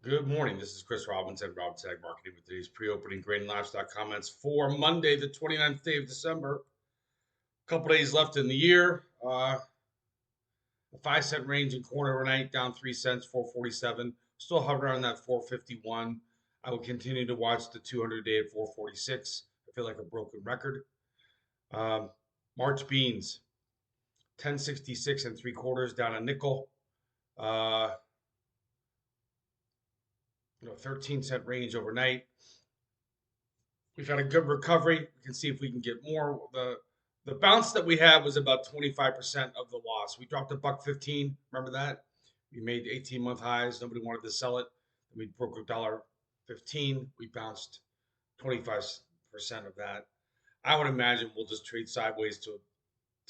Good morning. This is Chris Robinson, Robinson Ag Marketing with today's pre-opening grain and livestock comments for Monday, the 29th day of December. A couple days left in the year. The 5 cent range in corn overnight down 3 cents, 447. Still hovering around that 451. I will continue to watch the 200 day at 446. I feel like a broken record. March beans 1066 and 3/4 down a nickel. Uh, 13-cent range overnight. We've had a good recovery. We can see if we can get more. The bounce that we had was about 25% of the loss. We dropped a buck 15. Remember that? We made 18-month highs. Nobody wanted to sell it. We broke $1.15. We bounced 25% of that. I would imagine we'll just trade sideways to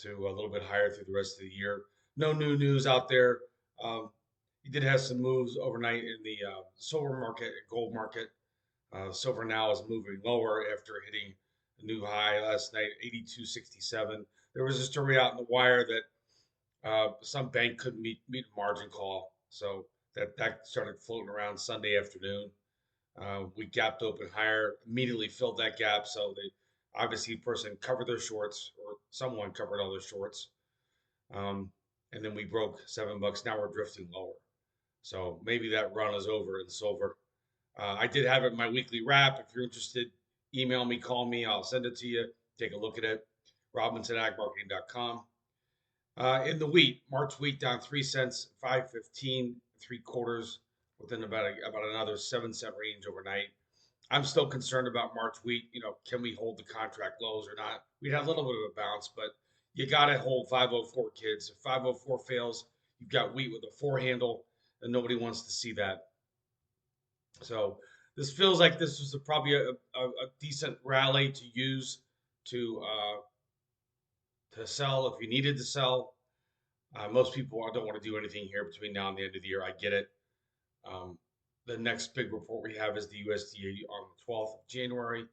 a little bit higher through the rest of the year. No new news out there. You did have some moves overnight in the silver market, gold market. Silver now is moving lower after hitting a new high last night, 82.67. There was a story out in the wire that some bank couldn't meet a margin call, so that started floating around Sunday afternoon. We gapped open higher, immediately filled that gap. So they obviously a person covered their shorts, or someone covered all their shorts, and then we broke $7. Now we're drifting lower. So maybe that run is over in silver. I did have it in my weekly wrap. If you're interested, email me, call me. I'll send it to you. Take a look at it. RobinsonAgMarketing.com. In the wheat, March wheat down 3 cents, 515 3/4, within about another 7 cent range overnight. I'm still concerned about March wheat. Can we hold the contract lows or not? We had a little bit of a bounce, but you got to hold 504 kids. If 504 fails, you've got wheat with a four handle, and nobody wants to see that. So this feels like this was probably a decent rally to use to sell if you needed to sell. Most people don't want to do anything here between now and the end of the year. I get it. The next big report we have is the USDA on the 12th of January.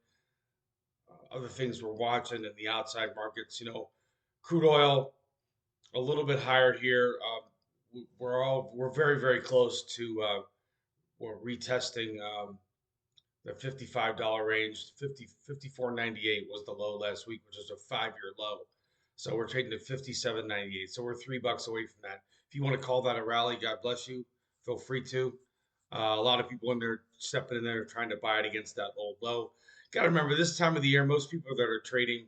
Other things we're watching in the outside markets, crude oil a little bit higher here. We're very, very close to we're retesting the $55 range. 54.98 was the low last week, which is a 5-year low. So we're trading at 57.98. So we're $3 away from that. If you want to call that a rally, God bless you. Feel free to. A lot of people in there stepping in there trying to buy it against that old low. Got to remember, this time of the year, most people that are trading,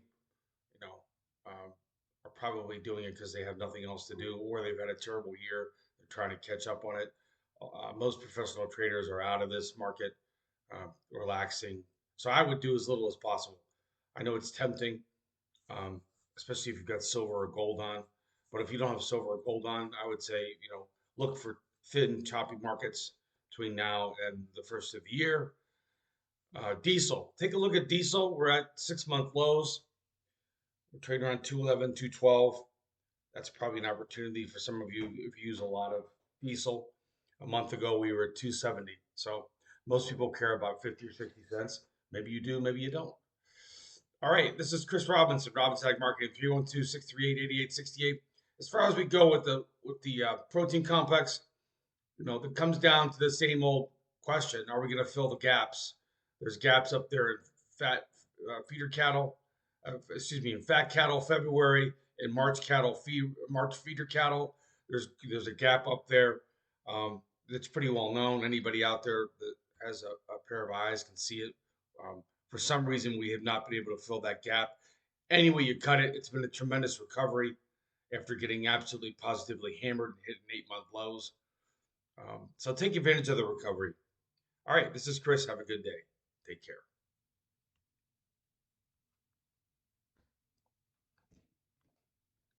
are probably doing it because they have nothing else to do, or they've had a terrible year. They're trying to catch up on it. Most professional traders are out of this market, relaxing. So I would do as little as possible. I know it's tempting, especially if you've got silver or gold on. But if you don't have silver or gold on, I would say, look for thin, choppy markets between now and the first of the year. Diesel. Take a look at diesel. We're at 6-month lows. We're trading around 211, 212. That's probably an opportunity for some of you if you use a lot of diesel. A month ago, we were at 270. So most people care about 50 or 60 cents. Maybe you do, maybe you don't. All right, this is Chris Robinson, Robinson Ag Marketing, 312-638-8868. As far as we go with the protein complex, that comes down to the same old question: are we going to fill the gaps? There's gaps up there in fat feeder cattle, in fat cattle February, and March feeder cattle. There's a gap up there. That's pretty well known. Anybody out there that has a pair of eyes can see it. For some reason, we have not been able to fill that gap. Anyway, you cut it. It's been a tremendous recovery after getting absolutely positively hammered and hitting 8-month lows. So take advantage of the recovery. All right, this is Chris. Have a good day. Take care.